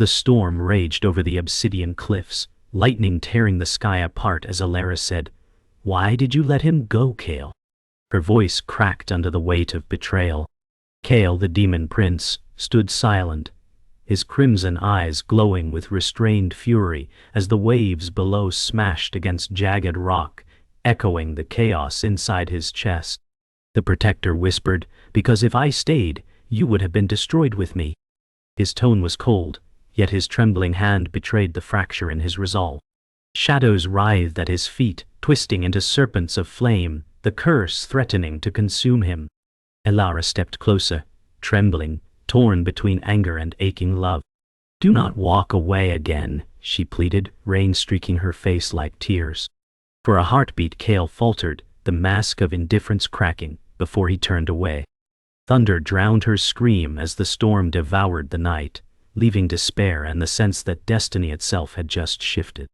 The storm raged over the obsidian cliffs, lightning tearing the sky apart as Alara said, "Why did you let him go, Kale?" Her voice cracked under the weight of betrayal. Kale, the demon prince, stood silent, his crimson eyes glowing with restrained fury as the waves below smashed against jagged rock, echoing the chaos inside his chest. The protector whispered, "Because if I stayed, you would have been destroyed with me." His tone was cold, yet his trembling hand betrayed the fracture in his resolve. Shadows writhed at his feet, twisting into serpents of flame, the curse threatening to consume him. Alara stepped closer, trembling, torn between anger and aching love. "Do not walk away again," she pleaded, rain streaking her face like tears. For a heartbeat Kale faltered, the mask of indifference cracking, before he turned away. Thunder drowned her scream as the storm devoured the night, leaving despair and the sense that destiny itself had just shifted.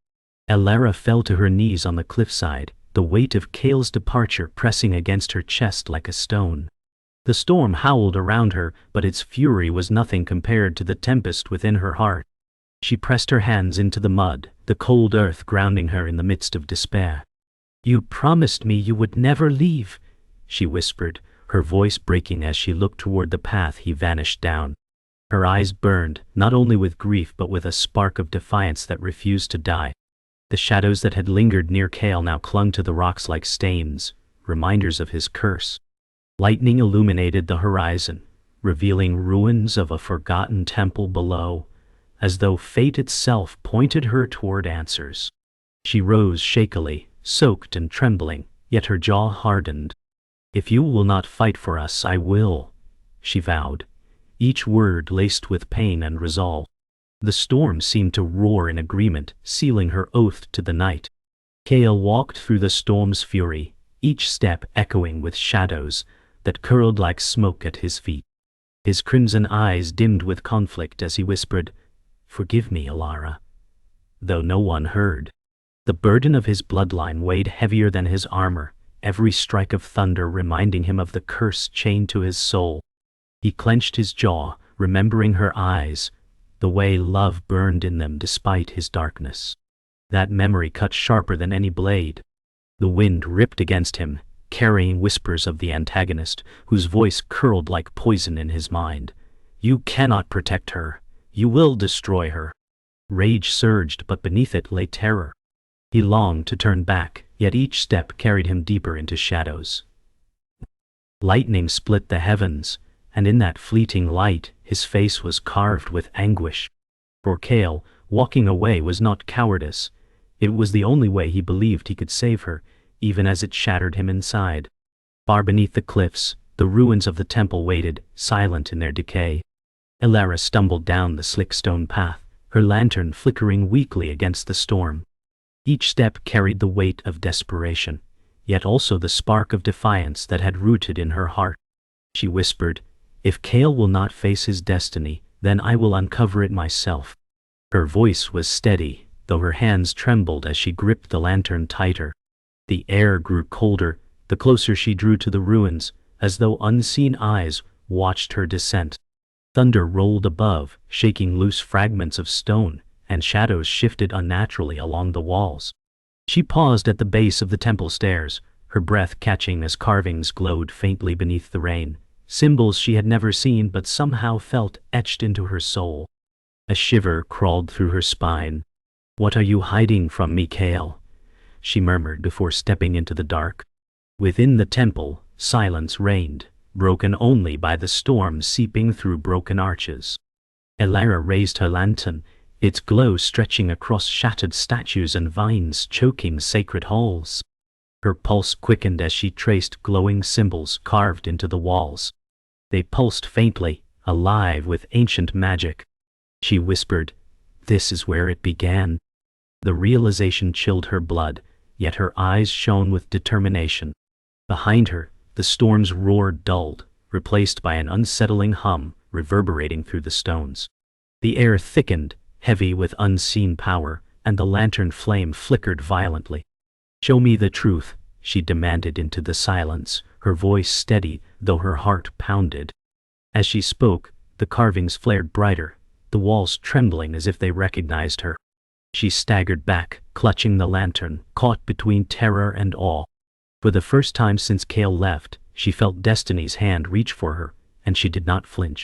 Alara fell to her knees on the cliffside, the weight of Kale's departure pressing against her chest like a stone. The storm howled around her, but its fury was nothing compared to the tempest within her heart. She pressed her hands into the mud, the cold earth grounding her in the midst of despair. "You promised me you would never leave," she whispered, her voice breaking as she looked toward the path he vanished down. Her eyes burned, not only with grief but with a spark of defiance that refused to die. The shadows that had lingered near Kale now clung to the rocks like stains, reminders of his curse. Lightning illuminated the horizon, revealing ruins of a forgotten temple below, as though fate itself pointed her toward answers. She rose shakily, soaked and trembling, yet her jaw hardened. "If you will not fight for us, I will," she vowed, each word laced with pain and resolve. The storm seemed to roar in agreement, sealing her oath to the night. Kale walked through the storm's fury, each step echoing with shadows that curled like smoke at his feet. His crimson eyes dimmed with conflict as he whispered, "Forgive me, Alara," though no one heard. The burden of his bloodline weighed heavier than his armor, every strike of thunder reminding him of the curse chained to his soul. He clenched his jaw, remembering her eyes, the way love burned in them despite his darkness. That memory cut sharper than any blade. The wind ripped against him, carrying whispers of the antagonist, whose voice curled like poison in his mind. "You cannot protect her. You will destroy her." Rage surged, but beneath it lay terror. He longed to turn back, yet each step carried him deeper into shadows. Lightning split the heavens, and in that fleeting light, his face was carved with anguish. For Kale, walking away was not cowardice. It was the only way he believed he could save her, even as it shattered him inside. Far beneath the cliffs, the ruins of the temple waited, silent in their decay. Alara stumbled down the slick stone path, her lantern flickering weakly against the storm. Each step carried the weight of desperation, yet also the spark of defiance that had rooted in her heart. She whispered, "If Kale will not face his destiny, then I will uncover it myself." Her voice was steady, though her hands trembled as she gripped the lantern tighter. The air grew colder, the closer she drew to the ruins, as though unseen eyes watched her descent. Thunder rolled above, shaking loose fragments of stone, and shadows shifted unnaturally along the walls. She paused at the base of the temple stairs, her breath catching as carvings glowed faintly beneath the rain, symbols she had never seen but somehow felt etched into her soul. A shiver crawled through her spine. "What are you hiding from me, Kale?" she murmured before stepping into the dark. Within the temple, silence reigned, broken only by the storm seeping through broken arches. Alara raised her lantern, its glow stretching across shattered statues and vines choking sacred halls. Her pulse quickened as she traced glowing symbols carved into the walls. They pulsed faintly, alive with ancient magic. She whispered, "This is where it began." The realization chilled her blood, yet her eyes shone with determination. Behind her, the storm's roar dulled, replaced by an unsettling hum reverberating through the stones. The air thickened, heavy with unseen power, and the lantern flame flickered violently. "Show me the truth," she demanded into the silence, her voice steady though her heart pounded. As she spoke, the carvings flared brighter, the walls trembling as if they recognized her. She staggered back, clutching the lantern, caught between terror and awe. For the first time since Cale left, she felt destiny's hand reach for her, and she did not flinch.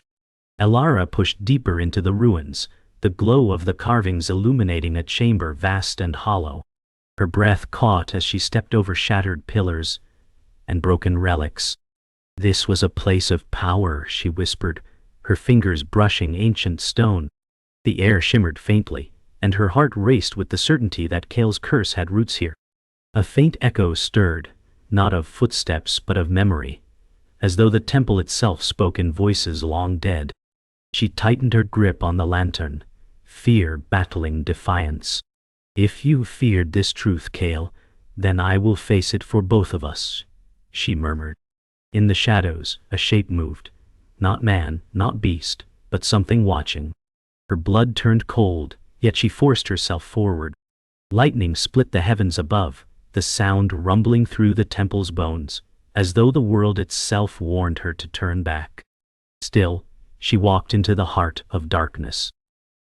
Elara pushed deeper into the ruins, the glow of the carvings illuminating a chamber vast and hollow. Her breath caught as she stepped over shattered pillars and broken relics. This was a place of power, she whispered, her fingers brushing ancient stone. The air shimmered faintly, and her heart raced with the certainty that Cale's curse had roots here. A faint echo stirred, not of footsteps but of memory, as though the temple itself spoke in voices long dead. She tightened her grip on the lantern, fear battling defiance. "If you feared this truth, Cale, then I will face it for both of us," she murmured. In the shadows, a shape moved. Not man, not beast, but something watching. Her blood turned cold, yet she forced herself forward. Lightning split the heavens above, the sound rumbling through the temple's bones, as though the world itself warned her to turn back. Still, she walked into the heart of darkness.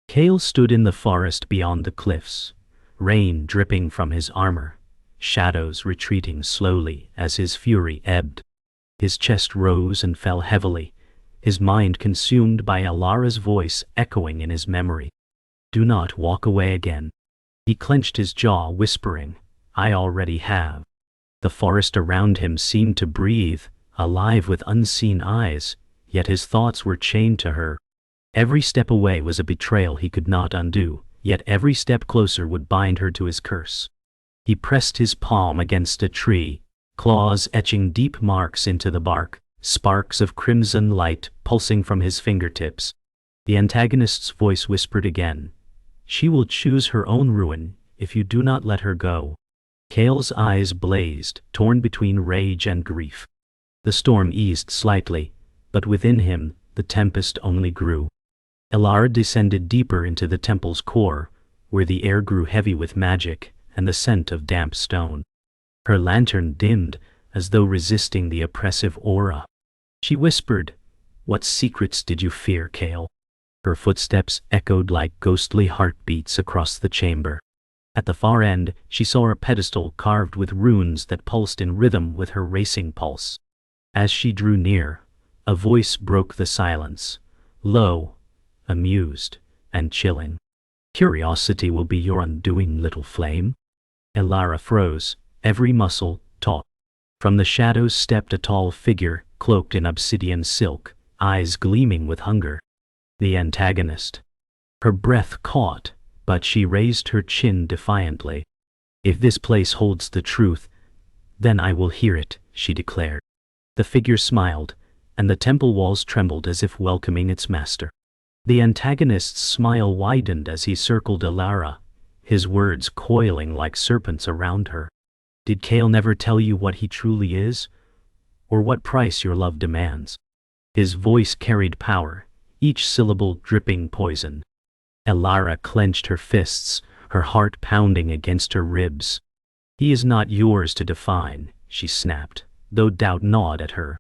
Cale stood in the forest beyond the cliffs, rain dripping from his armor, shadows retreating slowly as his fury ebbed. His chest rose and fell heavily, his mind consumed by Elara's voice echoing in his memory. "Do not walk away again." He clenched his jaw, whispering, "I already have." The forest around him seemed to breathe, alive with unseen eyes, yet his thoughts were chained to her. Every step away was a betrayal he could not undo, yet every step closer would bind her to his curse. He pressed his palm against a tree, claws etching deep marks into the bark, sparks of crimson light pulsing from his fingertips. The antagonist's voice whispered again, "She will choose her own ruin if you do not let her go." Cale's eyes blazed, torn between rage and grief. The storm eased slightly, but within him the tempest only grew. Elara descended deeper into the temple's core, where the air grew heavy with magic and the scent of damp stone. Her lantern dimmed, as though resisting the oppressive aura. She whispered, "What secrets did you fear, Cale?" Her footsteps echoed like ghostly heartbeats across the chamber. At the far end, she saw a pedestal carved with runes that pulsed in rhythm with her racing pulse. As she drew near, a voice broke the silence, low, amused, and chilling. "Curiosity will be your undoing, little flame." Elara froze, every muscle taut. From the shadows stepped a tall figure, cloaked in obsidian silk, eyes gleaming with hunger. The antagonist. Her breath caught, but she raised her chin defiantly. "If this place holds the truth, then I will hear it," she declared. The figure smiled, and the temple walls trembled as if welcoming its master. The antagonist's smile widened as he circled Elara, his words coiling like serpents around her. "Did Cale never tell you what he truly is, or what price your love demands?" His voice carried power, each syllable dripping poison. Elara clenched her fists, her heart pounding against her ribs. "He is not yours to define," she snapped, though doubt gnawed at her.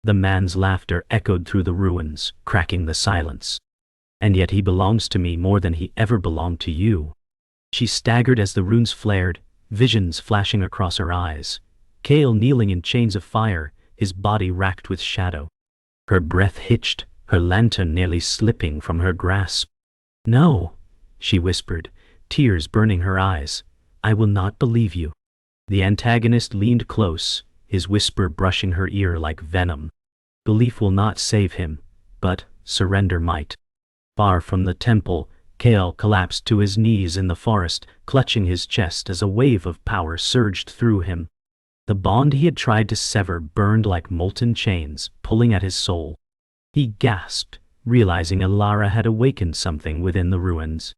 The man's laughter echoed through the ruins, cracking the silence. "And yet he belongs to me more than he ever belonged to you." She staggered as the runes flared, visions flashing across her eyes. Cale kneeling in chains of fire, his body racked with shadow. Her breath hitched, her lantern nearly slipping from her grasp. "No," she whispered, tears burning her eyes. "I will not believe you." The antagonist leaned close, his whisper brushing her ear like venom. "Belief will not save him, but surrender might." Far from the temple, Cale collapsed to his knees in the forest, clutching his chest as a wave of power surged through him. The bond he had tried to sever burned like molten chains, pulling at his soul. He gasped, realizing Elara had awakened something within the ruins.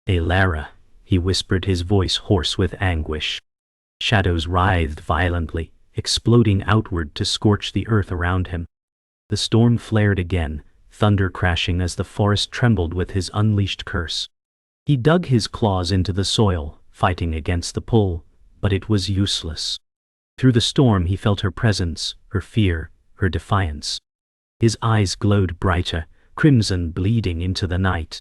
"Elara," he whispered, his voice hoarse with anguish. Shadows writhed violently, exploding outward to scorch the earth around him. The storm flared again, thunder crashing as the forest trembled with his unleashed curse. He dug his claws into the soil, fighting against the pull, but it was useless. Through the storm he felt her presence, her fear, her defiance. His eyes glowed brighter, crimson bleeding into the night.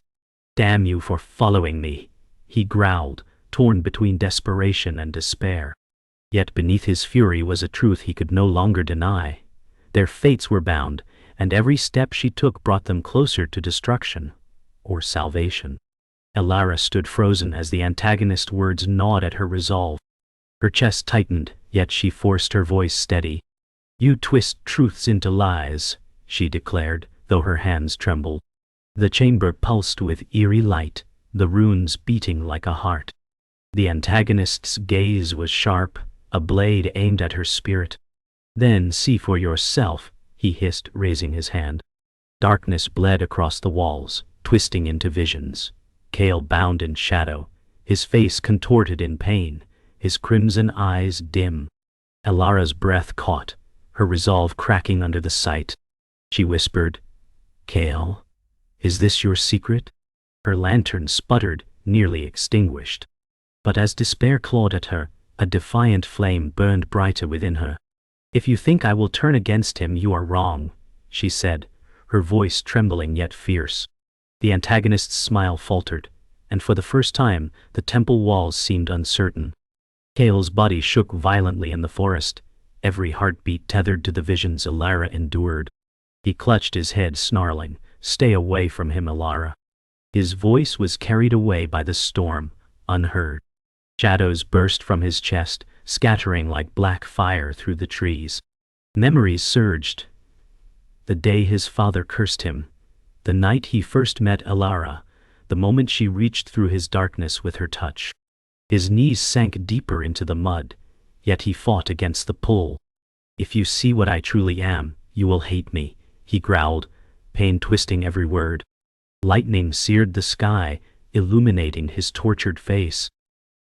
Damn you for following me, he growled, torn between desperation and despair. Yet beneath his fury was a truth he could no longer deny. Their fates were bound, and every step she took brought them closer to destruction, or salvation. Elara stood frozen as the antagonist's words gnawed at her resolve. Her chest tightened, yet she forced her voice steady. "You twist truths into lies," she declared, though her hands trembled. The chamber pulsed with eerie light, the runes beating like a heart. The antagonist's gaze was sharp, a blade aimed at her spirit. "Then see for yourself," he hissed, raising his hand. Darkness bled across the walls, twisting into visions. Kale bound in shadow, his face contorted in pain, his crimson eyes dim. Elara's breath caught, her resolve cracking under the sight. She whispered, "Kale, is this your secret?" Her lantern sputtered, nearly extinguished. But as despair clawed at her, a defiant flame burned brighter within her. "If you think I will turn against him, you are wrong," she said, her voice trembling yet fierce. The antagonist's smile faltered, and for the first time the temple walls seemed uncertain. Kale's body shook violently in the forest, every heartbeat tethered to the visions Elara endured. He clutched his head, snarling, "Stay away from him, Elara." His voice was carried away by the storm, unheard. Shadows burst from his chest, scattering like black fire through the trees. Memories surged. The day his father cursed him, the night he first met Elara, the moment she reached through his darkness with her touch. His knees sank deeper into the mud, yet he fought against the pull. "If you see what I truly am, you will hate me," he growled, pain twisting every word. Lightning seared the sky, illuminating his tortured face.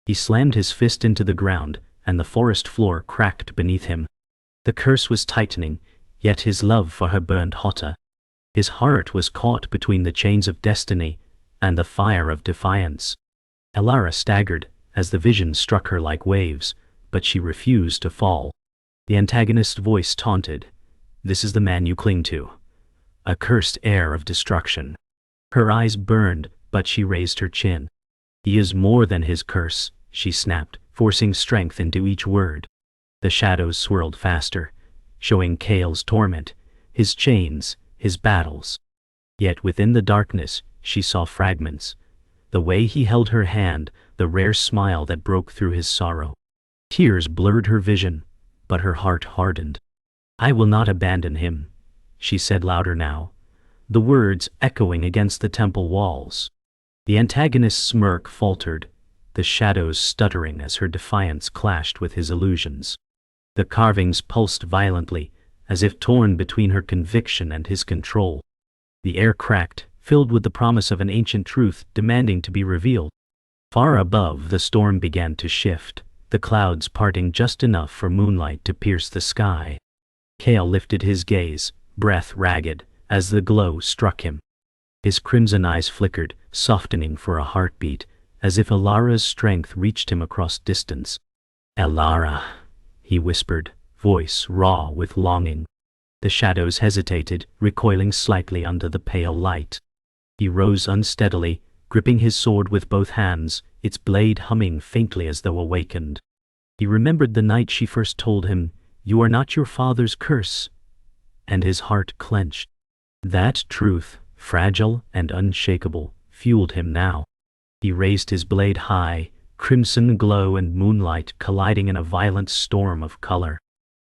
He slammed his fist into the ground, and the forest floor cracked beneath him. The curse was tightening, yet his love for her burned hotter. His heart was caught between the chains of destiny and the fire of defiance. Elara staggered as the vision struck her like waves, but she refused to fall. The antagonist's voice taunted, "This is the man you cling to, a cursed heir of destruction." Her eyes burned, but she raised her chin. "He is more than his curse," she snapped, forcing strength into each word. The shadows swirled faster, showing Kale's torment, his chains, his battles. Yet within the darkness, she saw fragments. The way he held her hand, the rare smile that broke through his sorrow. Tears blurred her vision, but her heart hardened. "I will not abandon him," she said louder now, the words echoing against the temple walls. The antagonist's smirk faltered, the shadows stuttering as her defiance clashed with his illusions. The carvings pulsed violently, as if torn between her conviction and his control. The air cracked, filled with the promise of an ancient truth demanding to be revealed. Far above, the storm began to shift, the clouds parting just enough for moonlight to pierce the sky. Kale lifted his gaze, breath ragged, as the glow struck him. His crimson eyes flickered, softening for a heartbeat, as if Elara's strength reached him across distance. "Elara," he whispered, voice raw with longing. The shadows hesitated, recoiling slightly under the pale light. He rose unsteadily, gripping his sword with both hands, its blade humming faintly as though awakened. He remembered the night she first told him, "You are not your father's curse," and his heart clenched. That truth, fragile and unshakable, fueled him now. He raised his blade high, crimson glow and moonlight colliding in a violent storm of color.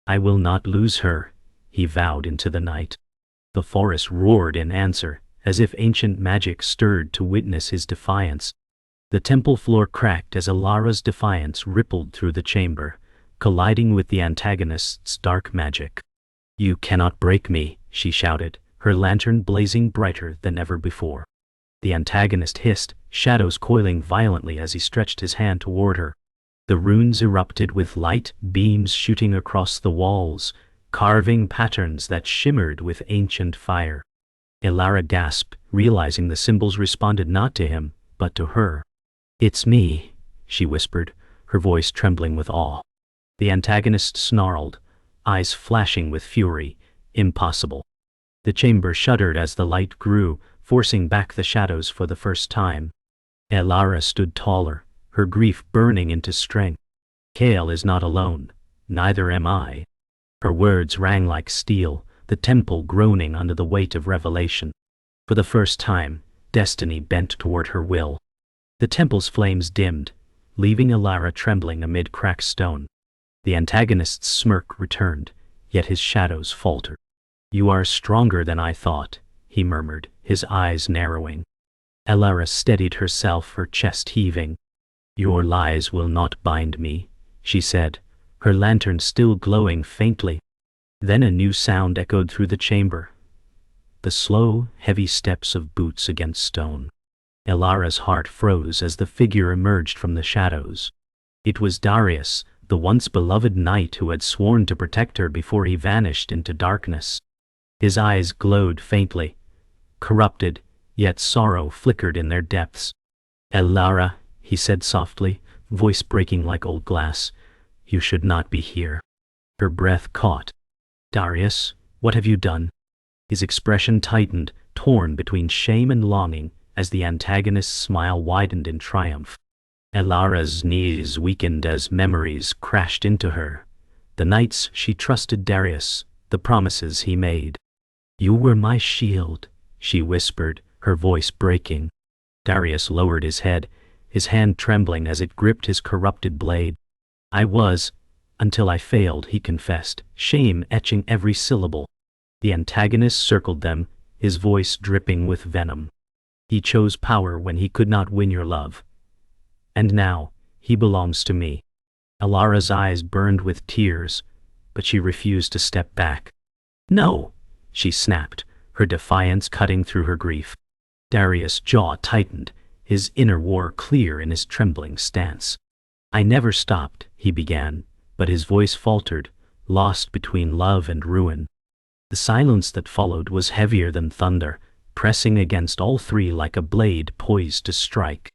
"I will not lose her," he vowed into the night. The forest roared in answer, as if ancient magic stirred to witness his defiance. The temple floor cracked as Elara's defiance rippled through the chamber, colliding with the antagonist's dark magic. "You cannot break me," she shouted, her lantern blazing brighter than ever before. The antagonist hissed, shadows coiling violently as he stretched his hand toward her. The runes erupted with light beams shooting across the walls, carving patterns that shimmered with ancient fire. Elara gasped, realizing the symbols responded not to him, but to her. "It's me," she whispered, her voice trembling with awe. The antagonist snarled, eyes flashing with fury. "Impossible." The chamber shuddered as the light grew, forcing back the shadows for the first time. Elara stood taller, her grief burning into strength. Kale is not alone, neither am I. Her words rang like steel, the temple groaning under the weight of revelation. For the first time, destiny bent toward her will. The temple's flames dimmed, leaving Elara trembling amid cracked stone. The antagonist's smirk returned, yet his shadows faltered. "You are stronger than I thought," he murmured, his eyes narrowing. Elara steadied herself, her chest heaving. "Your lies will not bind me," she said, her lantern still glowing faintly. Then a new sound echoed through the chamber. The slow, heavy steps of boots against stone. Elara's heart froze as the figure emerged from the shadows. It was Darius, the once beloved knight who had sworn to protect her before he vanished into darkness. His eyes glowed faintly, corrupted, yet sorrow flickered in their depths. "Elara," he said softly, voice breaking like old glass, "you should not be here." Her breath caught. "Darius, what have you done?" His expression tightened, torn between shame and longing, as the antagonist's smile widened in triumph. Elara's knees weakened as memories crashed into her. The nights she trusted Darius, the promises he made. "You were my shield," she whispered, her voice breaking. Darius lowered his head, his hand trembling as it gripped his corrupted blade. "I was, until I failed," he confessed, shame etching every syllable. The antagonist circled them, his voice dripping with venom. "He chose power when he could not win your love. And now, he belongs to me." Elara's eyes burned with tears, but she refused to step back. "No!" she snapped, her defiance cutting through her grief. Darius' jaw tightened, his inner war clear in his trembling stance. "I never stopped," he began, but his voice faltered, lost between love and ruin. The silence that followed was heavier than thunder, pressing against all three like a blade poised to strike.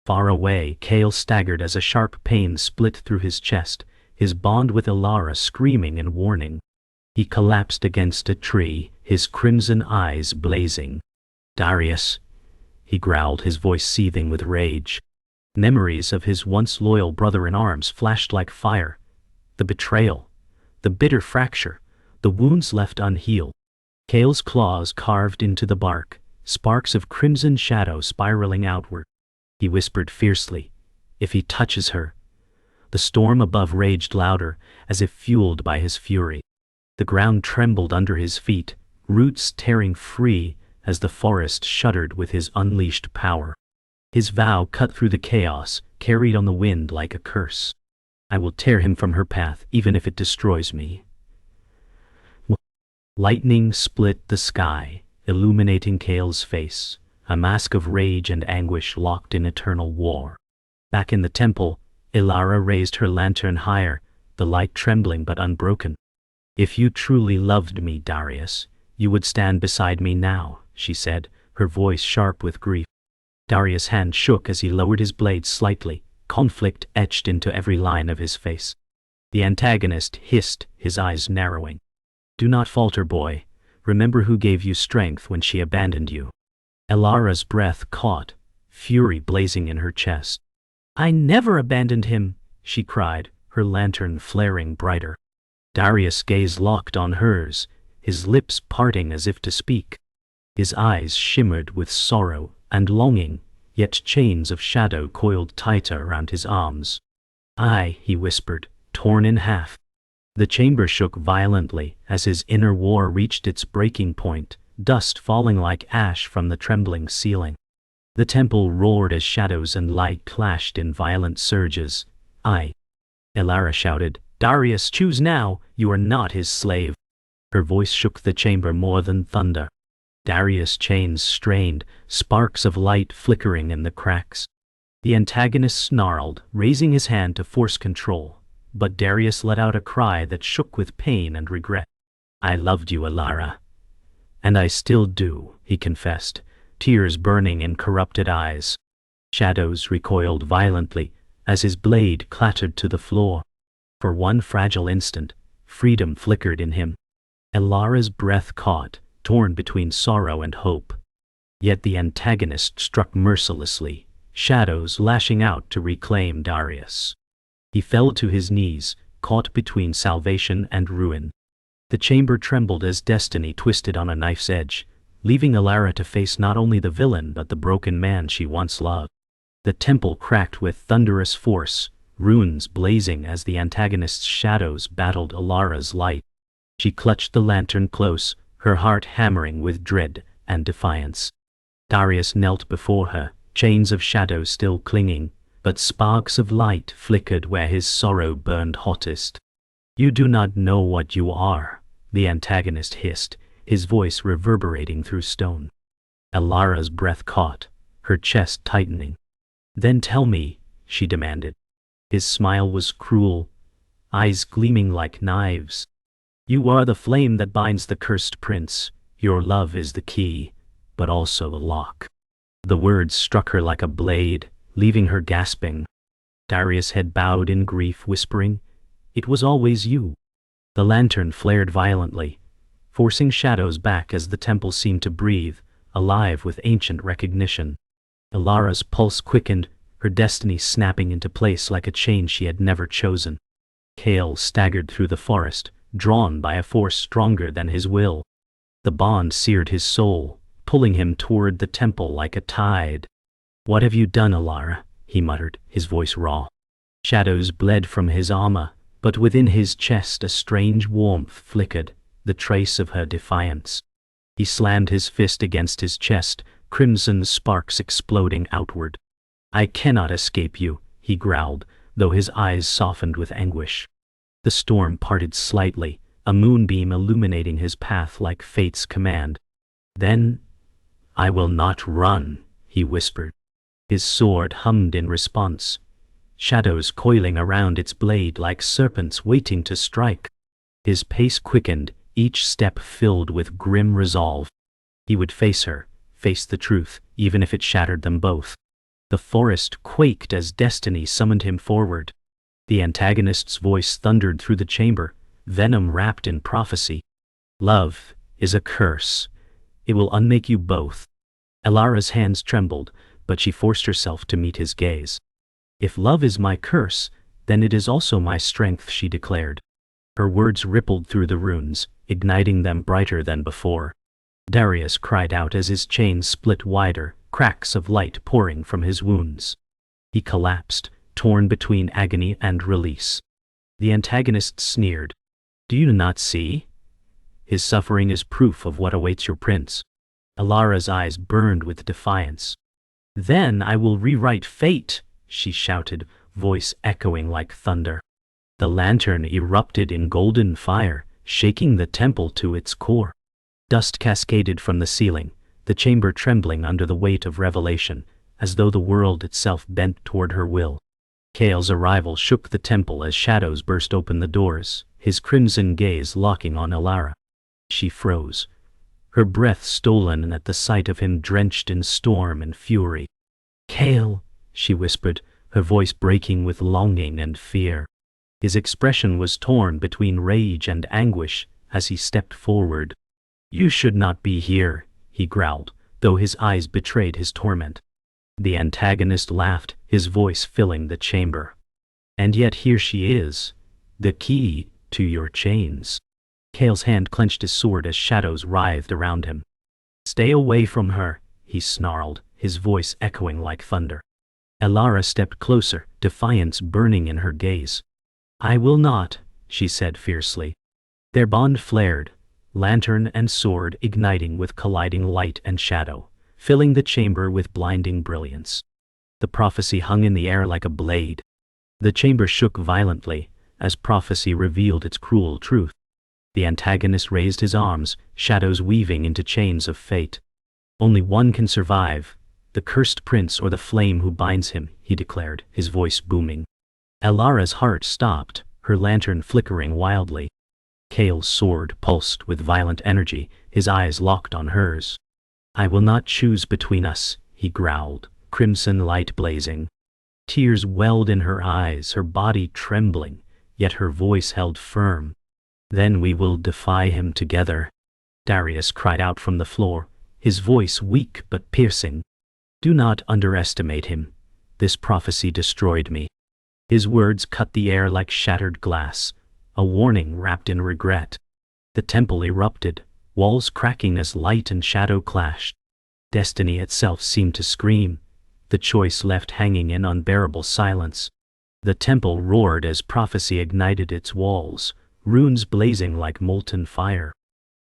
Far away, Kale staggered as a sharp pain split through his chest, his bond with Elara screaming in warning. He collapsed against a tree, his crimson eyes blazing. "Darius," he growled, his voice seething with rage. Memories of his once loyal brother-in-arms flashed like fire. The betrayal, the bitter fracture, the wounds left unhealed. Kale's claws carved into the bark, sparks of crimson shadow spiraling outward. He whispered fiercely, "If he touches her." The storm above raged louder, as if fueled by his fury. The ground trembled under his feet, roots tearing free as the forest shuddered with his unleashed power. His vow cut through the chaos, carried on the wind like a curse. "I will tear him from her path, even if it destroys me." Lightning split the sky, illuminating Kale's face, a mask of rage and anguish locked in eternal war. Back in the temple, Elara raised her lantern higher, the light trembling but unbroken. "If you truly loved me, Darius, you would stand beside me now," she said, her voice sharp with grief. Darius' hand shook as he lowered his blade slightly, conflict etched into every line of his face. The antagonist hissed, his eyes narrowing. "Do not falter, boy. Remember who gave you strength when she abandoned you." Elara's breath caught, fury blazing in her chest. "I never abandoned him," she cried, her lantern flaring brighter. Darius' gaze locked on hers, his lips parting as if to speak. His eyes shimmered with sorrow and longing, yet chains of shadow coiled tighter around his arms. "I," he whispered, torn in half. The chamber shook violently as his inner war reached its breaking point, dust falling like ash from the trembling ceiling. The temple roared as shadows and light clashed in violent surges. "I," Elara shouted, "Darius, choose now, you are not his slave." Her voice shook the chamber more than thunder. Darius' chains strained, sparks of light flickering in the cracks. The antagonist snarled, raising his hand to force control, but Darius let out a cry that shook with pain and regret. "I loved you, Elara. And I still do," he confessed, tears burning in corrupted eyes. Shadows recoiled violently as his blade clattered to the floor. For one fragile instant, freedom flickered in him. Elara's breath caught, torn between sorrow and hope. Yet the antagonist struck mercilessly, shadows lashing out to reclaim Darius. He fell to his knees, caught between salvation and ruin. The chamber trembled as destiny twisted on a knife's edge, leaving Alara to face not only the villain but the broken man she once loved. The temple cracked with thunderous force, runes blazing as the antagonist's shadows battled Alara's light. She clutched the lantern close, her heart hammering with dread and defiance. Darius knelt before her, chains of shadow still clinging, but sparks of light flickered where his sorrow burned hottest. "You do not know what you are," the antagonist hissed, his voice reverberating through stone. Alara's breath caught, her chest tightening. "Then tell me," she demanded. His smile was cruel, eyes gleaming like knives. "You are the flame that binds the cursed prince. Your love is the key, but also the lock." The words struck her like a blade, leaving her gasping. Darius had bowed in grief, whispering, "It was always you." The lantern flared violently, forcing shadows back as the temple seemed to breathe, alive with ancient recognition. Alara's pulse quickened, her destiny snapping into place like a chain she had never chosen. Kale staggered through the forest, drawn by a force stronger than his will. The bond seared his soul, pulling him toward the temple like a tide. "What have you done, Alara?" he muttered, his voice raw. Shadows bled from his armor, but within his chest a strange warmth flickered, the trace of her defiance. He slammed his fist against his chest, crimson sparks exploding outward. "I cannot escape you," he growled, though his eyes softened with anguish. The storm parted slightly, a moonbeam illuminating his path like fate's command. "Then, I will not run," he whispered. His sword hummed in response, shadows coiling around its blade like serpents waiting to strike. His pace quickened, each step filled with grim resolve. He would face her, face the truth, even if it shattered them both. The forest quaked as destiny summoned him forward. The antagonist's voice thundered through the chamber, venom wrapped in prophecy. "Love is a curse. It will unmake you both." Alara's hands trembled, but she forced herself to meet his gaze. "If love is my curse, then it is also my strength," she declared. Her words rippled through the runes, igniting them brighter than before. Darius cried out as his chains split wider, cracks of light pouring from his wounds. He collapsed, torn between agony and release. The antagonist sneered. "Do you not see? His suffering is proof of what awaits your prince." Alara's eyes burned with defiance. "Then I will rewrite fate," she shouted, voice echoing like thunder. The lantern erupted in golden fire, shaking the temple to its core. Dust cascaded from the ceiling, the chamber trembling under the weight of revelation, as though the world itself bent toward her will. Kale's arrival shook the temple as shadows burst open the doors, his crimson gaze locking on Alara. She froze, her breath stolen at the sight of him drenched in storm and fury. "Kale," she whispered, her voice breaking with longing and fear. His expression was torn between rage and anguish as he stepped forward. "You should not be here," he growled, though his eyes betrayed his torment. The antagonist laughed, his voice filling the chamber. "And yet here she is, the key to your chains." Kale's hand clenched his sword as shadows writhed around him. "Stay away from her," he snarled, his voice echoing like thunder. Alara stepped closer, defiance burning in her gaze. "I will not," she said fiercely. Their bond flared, lantern and sword igniting with colliding light and shadow, filling the chamber with blinding brilliance. The prophecy hung in the air like a blade. The chamber shook violently, as prophecy revealed its cruel truth. The antagonist raised his arms, shadows weaving into chains of fate. "Only one can survive, the cursed prince or the flame who binds him," he declared, his voice booming. Alara's heart stopped, her lantern flickering wildly. Kale's sword pulsed with violent energy, his eyes locked on hers. "I will not choose between us," he growled, crimson light blazing. Tears welled in her eyes, her body trembling, yet her voice held firm. "Then we will defy him together," Darius cried out from the floor, his voice weak but piercing. Do not underestimate him. This prophecy destroyed me. His words cut the air like shattered glass, a warning wrapped in regret. The temple erupted, walls cracking as light and shadow clashed. Destiny itself seemed to scream, the choice left hanging in unbearable silence. The temple roared as prophecy ignited its walls, runes blazing like molten fire.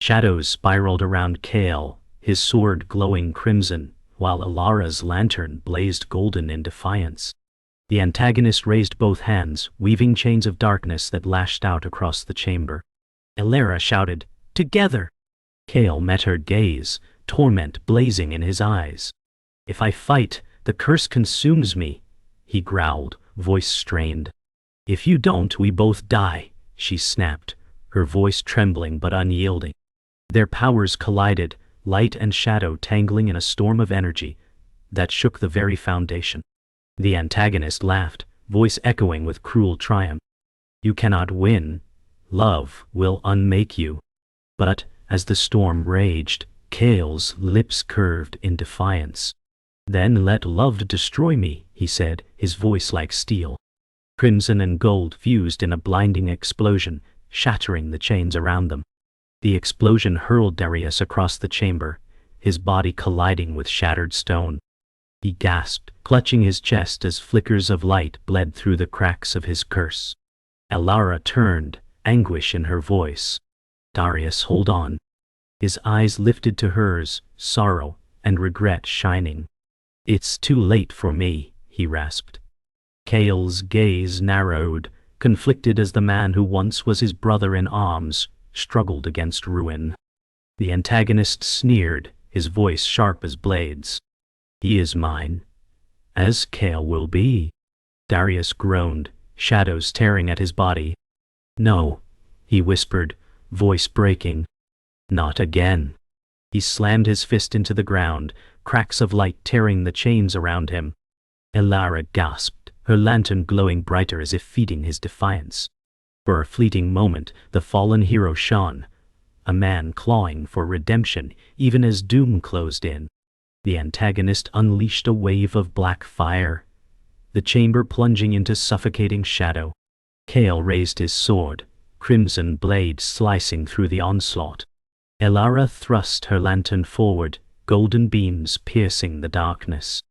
Shadows spiraled around Kale, his sword glowing crimson, while Alara's lantern blazed golden in defiance. The antagonist raised both hands, weaving chains of darkness that lashed out across the chamber. Alara shouted, "Together!" Kale met her gaze, torment blazing in his eyes. "If I fight, the curse consumes me," he growled, voice strained. "If you don't, we both die," she snapped, her voice trembling but unyielding. Their powers collided, light and shadow tangling in a storm of energy that shook the very foundation. The antagonist laughed, voice echoing with cruel triumph. "You cannot win. Love will unmake you." But, as the storm raged, Kale's lips curved in defiance. "Then let love destroy me," he said, his voice like steel. Crimson and gold fused in a blinding explosion, shattering the chains around them. The explosion hurled Darius across the chamber, his body colliding with shattered stone. He gasped, clutching his chest as flickers of light bled through the cracks of his curse. Alara turned, anguish in her voice. "Darius, hold on." His eyes lifted to hers, sorrow and regret shining. "It's too late for me," he rasped. Kale's gaze narrowed, conflicted as the man who once was his brother in arms struggled against ruin. The antagonist sneered, his voice sharp as blades. "He is mine, as Kale will be." Darius groaned, shadows tearing at his body. "No," he whispered, voice breaking. "Not again." He slammed his fist into the ground, cracks of light tearing the chains around him. Alara gasped, her lantern glowing brighter as if feeding his defiance. For a fleeting moment, the fallen hero shone, a man clawing for redemption even as doom closed in. The antagonist unleashed a wave of black fire, the chamber plunging into suffocating shadow. Kale raised his sword, crimson blade slicing through the onslaught. Alara thrust her lantern forward, golden beams piercing the darkness.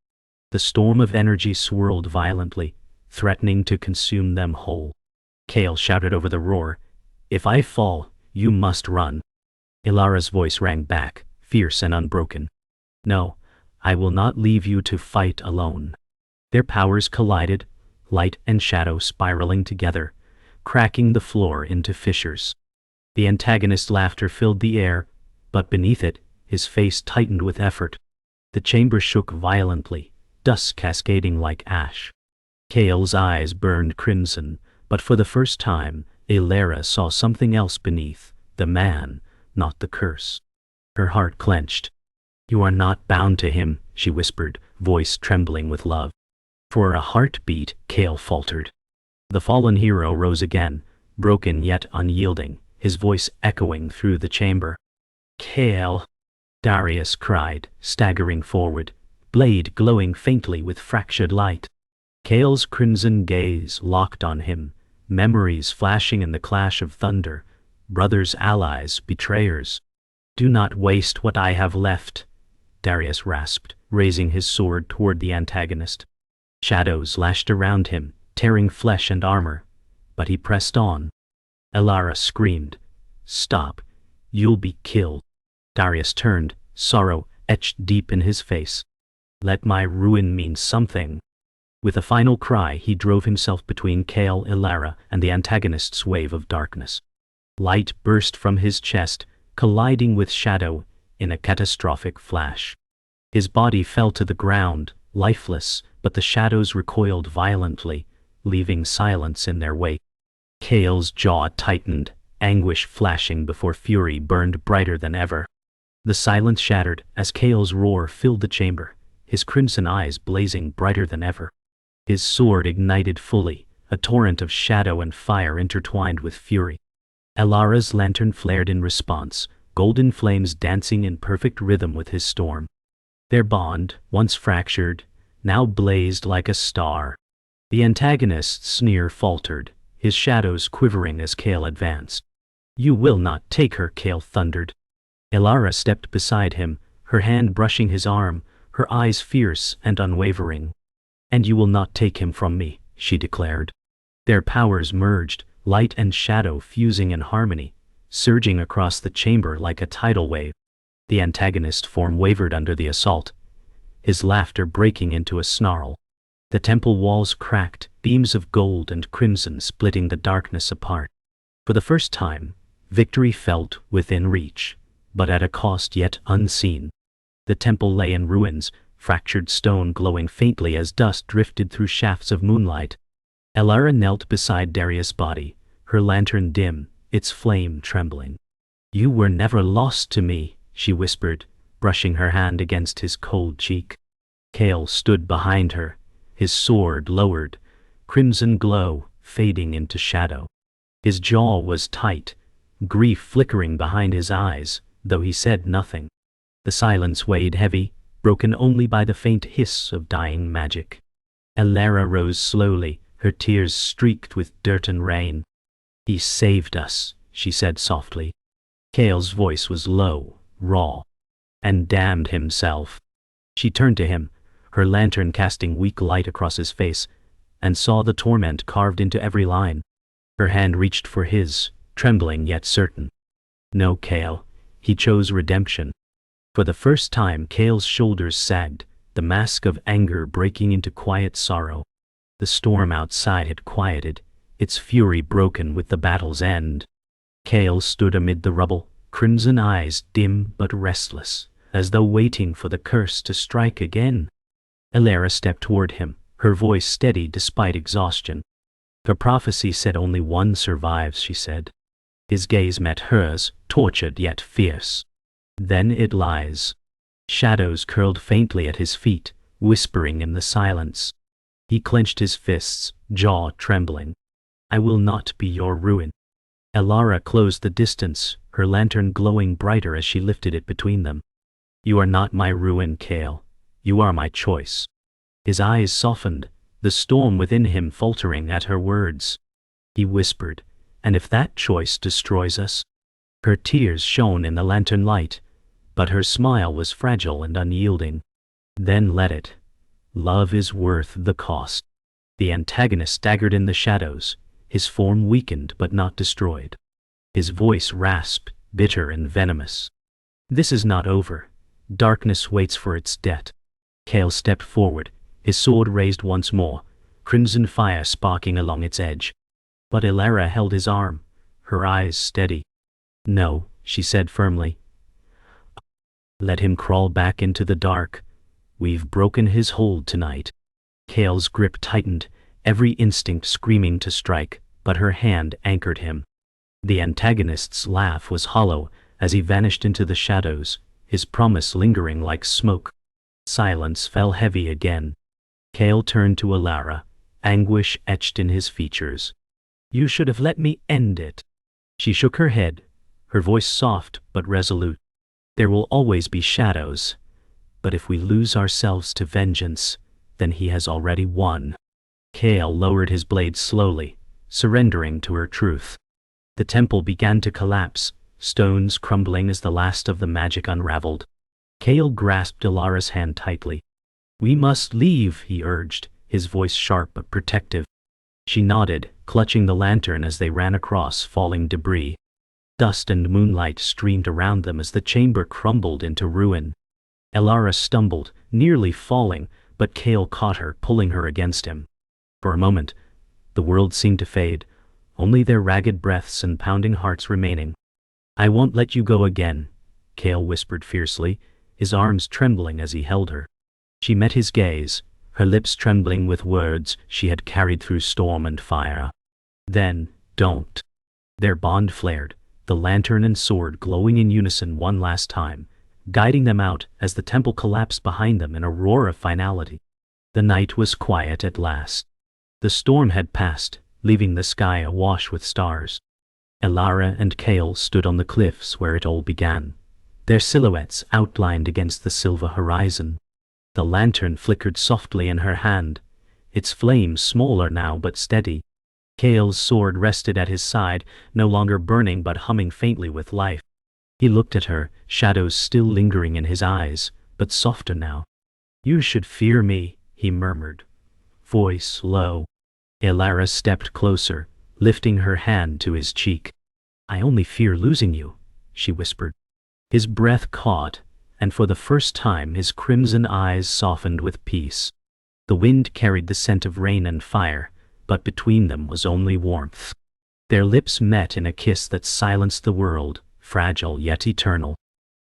The storm of energy swirled violently, threatening to consume them whole. Kale shouted over the roar, "If I fall, you must run." Alara's voice rang back, fierce and unbroken. "No, I will not leave you to fight alone." Their powers collided, light and shadow spiraling together, cracking the floor into fissures. The antagonist's laughter filled the air, but beneath it, his face tightened with effort. The chamber shook violently, dust cascading like ash. Kale's eyes burned crimson, but for the first time, Alara saw something else beneath, the man, not the curse. Her heart clenched. "You are not bound to him," she whispered, voice trembling with love. For a heartbeat, Kale faltered. The fallen hero rose again, broken yet unyielding, his voice echoing through the chamber. "Kale!" Darius cried, staggering forward, blade glowing faintly with fractured light. Kale's crimson gaze locked on him, memories flashing in the clash of thunder, brothers, allies, betrayers. "Do not waste what I have left," Darius rasped, raising his sword toward the antagonist. Shadows lashed around him, tearing flesh and armor, but he pressed on. Alara screamed, "Stop, you'll be killed." Darius turned, sorrow etched deep in his face. "Let my ruin mean something." With a final cry, he drove himself between Kale, Alara, and the antagonist's wave of darkness. Light burst from his chest, colliding with shadow in a catastrophic flash. His body fell to the ground, lifeless, but the shadows recoiled violently, leaving silence in their wake. Kale's jaw tightened, anguish flashing before fury burned brighter than ever. The silence shattered as Kale's roar filled the chamber, his crimson eyes blazing brighter than ever. His sword ignited fully, a torrent of shadow and fire intertwined with fury. Alara's lantern flared in response, golden flames dancing in perfect rhythm with his storm. Their bond, once fractured, now blazed like a star. The antagonist's sneer faltered, his shadows quivering as Cale advanced. "You will not take her," Cale thundered. Elara stepped beside him, her hand brushing his arm, her eyes fierce and unwavering. "And you will not take him from me," she declared. Their powers merged, light and shadow fusing in harmony, surging across the chamber like a tidal wave. The antagonist form wavered under the assault, his laughter breaking into a snarl. The temple walls cracked, beams of gold and crimson splitting the darkness apart. For the first time, victory felt within reach, but at a cost yet unseen. The temple lay in ruins, fractured stone glowing faintly as dust drifted through shafts of moonlight. Elara knelt beside Darius' body, her lantern dim, its flame trembling. "You were never lost to me," she whispered, brushing her hand against his cold cheek. Cale stood behind her, his sword lowered, crimson glow fading into shadow. His jaw was tight, grief flickering behind his eyes, though he said nothing. The silence weighed heavy, broken only by the faint hiss of dying magic. Elara rose slowly, her tears streaked with dirt and rain. "He saved us," she said softly. Cale's voice was low, raw. "And damned himself." She turned to him, her lantern casting weak light across his face, and saw the torment carved into every line. Her hand reached for his, trembling yet certain. No, Cale. He chose redemption. For the first time Cale's shoulders sagged, the mask of anger breaking into quiet sorrow. The storm outside had quieted, its fury broken with the battle's end. Cale stood amid the rubble, crimson eyes dim but restless, as though waiting for the curse to strike again. Elara stepped toward him, her voice steady despite exhaustion. "The prophecy said only one survives," she said. His gaze met hers, tortured yet fierce. "Then it lies." Shadows curled faintly at his feet, whispering in the silence. He clenched his fists, jaw trembling. "I will not be your ruin." Elara closed the distance, her lantern glowing brighter as she lifted it between them. "You are not my ruin, Cale. You are my choice." His eyes softened, the storm within him faltering at her words. He whispered, "And if that choice destroys us?" Her tears shone in the lantern light, but her smile was fragile and unyielding. "Then let it. Love is worth the cost." The antagonist staggered in the shadows, his form weakened but not destroyed. His voice rasped, bitter and venomous. "This is not over. Darkness waits for its debt." Cale stepped forward, his sword raised once more, crimson fire sparking along its edge. But Elara held his arm, her eyes steady. "No," she said firmly. "Let him crawl back into the dark. We've broken his hold tonight." Cale's grip tightened, every instinct screaming to strike, but her hand anchored him. The antagonist's laugh was hollow as he vanished into the shadows, his promise lingering like smoke. Silence fell heavy again. Cale turned to Elara, anguish etched in his features. "You should have let me end it." She shook her head, her voice soft but resolute. "There will always be shadows, but if we lose ourselves to vengeance, then he has already won." Cale lowered his blade slowly, surrendering to her truth. The temple began to collapse, stones crumbling as the last of the magic unraveled. Cale grasped Elara's hand tightly. "We must leave," he urged, his voice sharp but protective. She nodded, clutching the lantern as they ran across falling debris. Dust and moonlight streamed around them as the chamber crumbled into ruin. Elara stumbled, nearly falling, but Cale caught her, pulling her against him. For a moment, the world seemed to fade, only their ragged breaths and pounding hearts remaining. "I won't let you go again," Cale whispered fiercely, his arms trembling as he held her. She met his gaze, her lips trembling with words she had carried through storm and fire. "Then, don't." Their bond flared, the lantern and sword glowing in unison one last time, guiding them out as the temple collapsed behind them in a roar of finality. The night was quiet at last. The storm had passed, leaving the sky awash with stars. Elara and Kale stood on the cliffs where it all began, their silhouettes outlined against the silver horizon. The lantern flickered softly in her hand, its flame smaller now but steady. Kale's sword rested at his side, no longer burning but humming faintly with life. He looked at her, shadows still lingering in his eyes, but softer now. "You should fear me," he murmured, voice low. Elara stepped closer, lifting her hand to his cheek. "I only fear losing you," she whispered. His breath caught, and for the first time his crimson eyes softened with peace. The wind carried the scent of rain and fire, but between them was only warmth. Their lips met in a kiss that silenced the world, fragile yet eternal.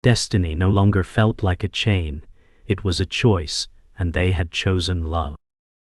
Destiny no longer felt like a chain, it was a choice, and they had chosen love.